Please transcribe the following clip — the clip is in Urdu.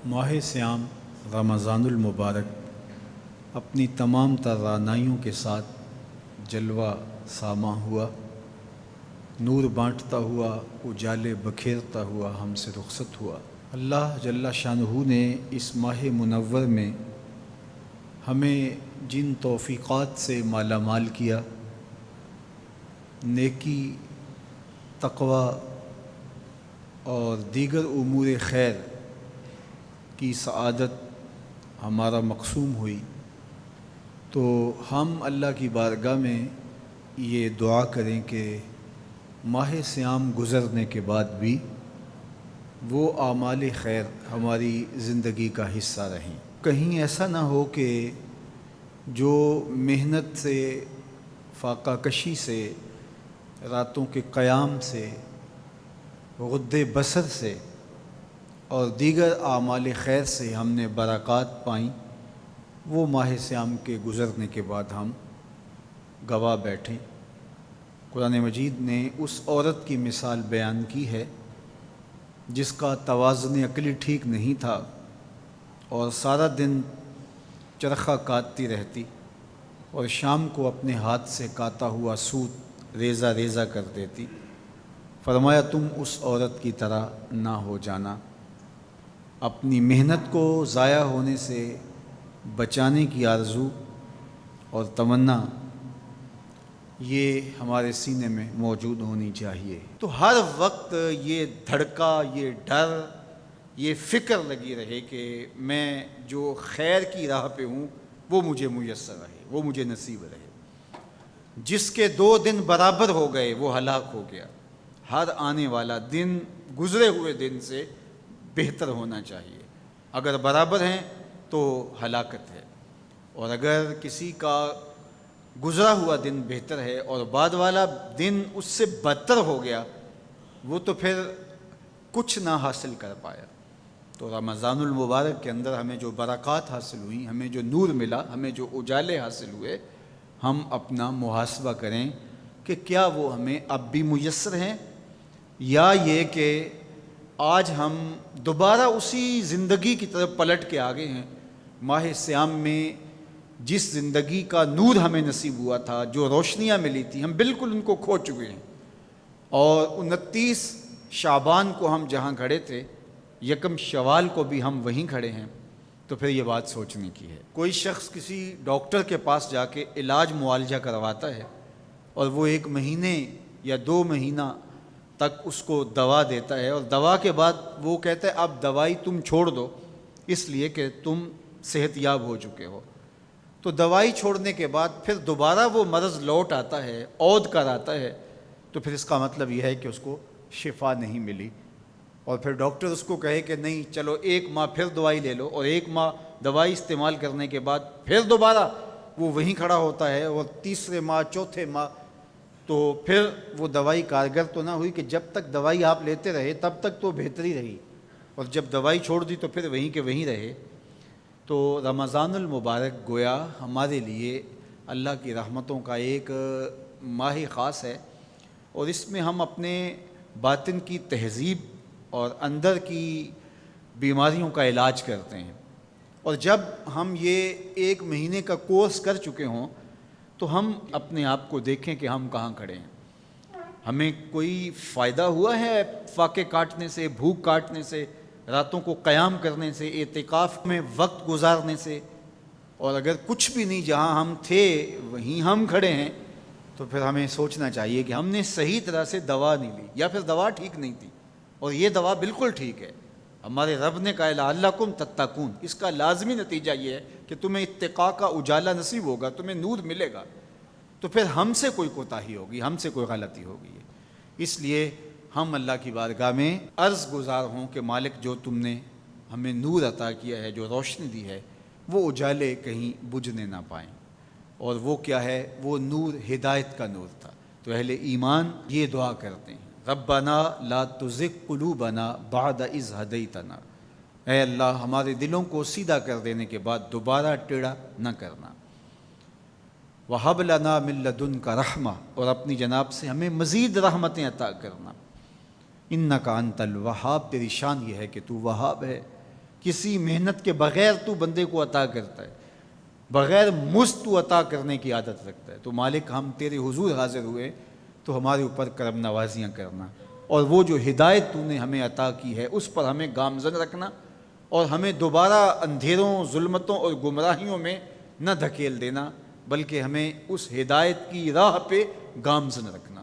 ماہ سیام رمضان المبارک اپنی تمام توانائیوں کے ساتھ جلوہ ساماں ہوا، نور بانٹتا ہوا، اجالے بکھیرتا ہوا ہم سے رخصت ہوا۔ اللہ جل شانہ نے اس ماہ منور میں ہمیں جن توفیقات سے مالا مال کیا، نیکی، تقوی اور دیگر امور خیر کی سعادت ہمارا مقسوم ہوئی، تو ہم اللہ کی بارگاہ میں یہ دعا کریں کہ ماہ سیام گزرنے کے بعد بھی وہ اعمال خیر ہماری زندگی کا حصہ رہیں۔ کہیں ایسا نہ ہو کہ جو محنت سے، فاقہ کشی سے، راتوں کے قیام سے، غض بصر سے اور دیگر اعمال خیر سے ہم نے برکات پائیں، وہ ماہ سیام کے گزرنے کے بعد ہم گواہ بیٹھیں۔ قرآن مجید نے اس عورت کی مثال بیان کی ہے جس کا توازن عقلی ٹھیک نہیں تھا اور سارا دن چرخہ کاٹتی رہتی اور شام کو اپنے ہاتھ سے کاتا ہوا سوت ریزہ ریزہ کر دیتی۔ فرمایا تم اس عورت کی طرح نہ ہو جانا۔ اپنی محنت کو ضائع ہونے سے بچانے کی آرزو اور تمنا یہ ہمارے سینے میں موجود ہونی چاہیے۔ تو ہر وقت یہ دھڑکا، یہ ڈر، یہ فکر لگی رہے کہ میں جو خیر کی راہ پہ ہوں وہ مجھے میسر رہے، وہ مجھے نصیب رہے۔ جس کے 2 دن برابر ہو گئے وہ ہلاک ہو گیا۔ ہر آنے والا دن گزرے ہوئے دن سے بہتر ہونا چاہیے۔ اگر برابر ہیں تو ہلاکت ہے، اور اگر کسی کا گزرا ہوا دن بہتر ہے اور بعد والا دن اس سے بدتر ہو گیا، وہ تو پھر کچھ نہ حاصل کر پایا۔ تو رمضان المبارک کے اندر ہمیں جو برکات حاصل ہوئیں، ہمیں جو نور ملا، ہمیں جو اجالے حاصل ہوئے، ہم اپنا محاسبہ کریں کہ کیا وہ ہمیں اب بھی میسر ہیں، یا یہ کہ آج ہم دوبارہ اسی زندگی کی طرف پلٹ کے آگے ہیں۔ ماہ سیام میں جس زندگی کا نور ہمیں نصیب ہوا تھا، جو روشنیاں ملی تھی، ہم بالکل ان کو کھو چکے ہیں، اور 29 شعبان کو ہم جہاں کھڑے تھے، 1 شوال کو بھی ہم وہیں کھڑے ہیں۔ تو پھر یہ بات سوچنے کی ہے۔ کوئی شخص کسی ڈاکٹر کے پاس جا کے علاج معالجہ کرواتا ہے اور وہ 1 مہینے یا 2 مہینہ تک اس کو دوا دیتا ہے، اور دوا کے بعد وہ کہتا ہے اب دوائی تم چھوڑ دو اس لیے کہ تم صحت یاب ہو چکے ہو۔ تو دوائی چھوڑنے کے بعد پھر دوبارہ وہ مرض لوٹ آتا ہے، عود کر آتا ہے، تو پھر اس کا مطلب یہ ہے کہ اس کو شفا نہیں ملی، اور پھر ڈاکٹر اس کو کہے کہ نہیں چلو 1 ماہ پھر دوائی لے لو، اور 1 ماہ دوائی استعمال کرنے کے بعد پھر دوبارہ وہ وہیں کھڑا ہوتا ہے، اور تیسرے ماہ، چوتھے ماہ، تو پھر وہ دوائی کارگر تو نہ ہوئی کہ جب تک دوائی آپ لیتے رہے تب تک تو بہتری رہی، اور جب دوائی چھوڑ دی تو پھر وہیں کے وہیں رہے۔ تو رمضان المبارک گویا ہمارے لیے اللہ کی رحمتوں کا ایک ماہ خاص ہے، اور اس میں ہم اپنے باطن کی تہذیب اور اندر کی بیماریوں کا علاج کرتے ہیں، اور جب ہم یہ 1 مہینے کا کورس کر چکے ہوں تو ہم اپنے آپ کو دیکھیں کہ ہم کہاں کھڑے ہیں۔ ہمیں کوئی فائدہ ہوا ہے فاقے کاٹنے سے، بھوک کاٹنے سے، راتوں کو قیام کرنے سے، اعتکاف میں وقت گزارنے سے؟ اور اگر کچھ بھی نہیں، جہاں ہم تھے وہیں ہم کھڑے ہیں، تو پھر ہمیں سوچنا چاہیے کہ ہم نے صحیح طرح سے دوا نہیں لی، یا پھر دوا ٹھیک نہیں تھی، اور یہ دوا بالکل ٹھیک ہے۔ ہمارے رب نے کہا لعلکم تتقون، اس کا لازمی نتیجہ یہ ہے کہ تمہیں اتقاء کا اجالا نصیب ہوگا، تمہیں نور ملے گا۔ تو پھر ہم سے کوئی کوتاہی ہوگی، ہم سے کوئی غلطی ہوگی، اس لیے ہم اللہ کی بارگاہ میں عرض گزار ہوں کہ مالک جو تم نے ہمیں نور عطا کیا ہے، جو روشنی دی ہے، وہ اجالے کہیں بجھنے نہ پائیں، اور وہ کیا ہے؟ وہ نور ہدایت کا نور تھا۔ تو اہل ایمان یہ دعا کرتے ہیں ربنا لا تزغ قلوبنا بعد اذ ہدیتنا، اے اللہ ہمارے دلوں کو سیدھا کر دینے کے بعد دوبارہ ٹیڑھا نہ کرنا۔ وَهَبْ لَنَا مِن لَّدُنْكَ رَحْمَةً، اور اپنی جناب سے ہمیں مزید رحمتیں عطا کرنا۔ اِنَّكَ أَنتَ الْوَهَّابُ، تیری شان یہ ہے کہ تو وہاب ہے، کسی محنت کے بغیر تو بندے کو عطا کرتا ہے، بغیر مزد تو عطا کرنے کی عادت رکھتا ہے۔ تو مالک ہم تیرے حضور حاضر ہوئے تو ہمارے اوپر کرم نوازیاں کرنا، اور وہ جو ہدایت تو نے ہمیں عطا کی ہے اس پر ہمیں گامزن رکھنا، اور ہمیں دوبارہ اندھیروں، ظلمتوں اور گمراہیوں میں نہ دھکیل دینا، بلکہ ہمیں اس ہدایت کی راہ پہ گامزن رکھنا۔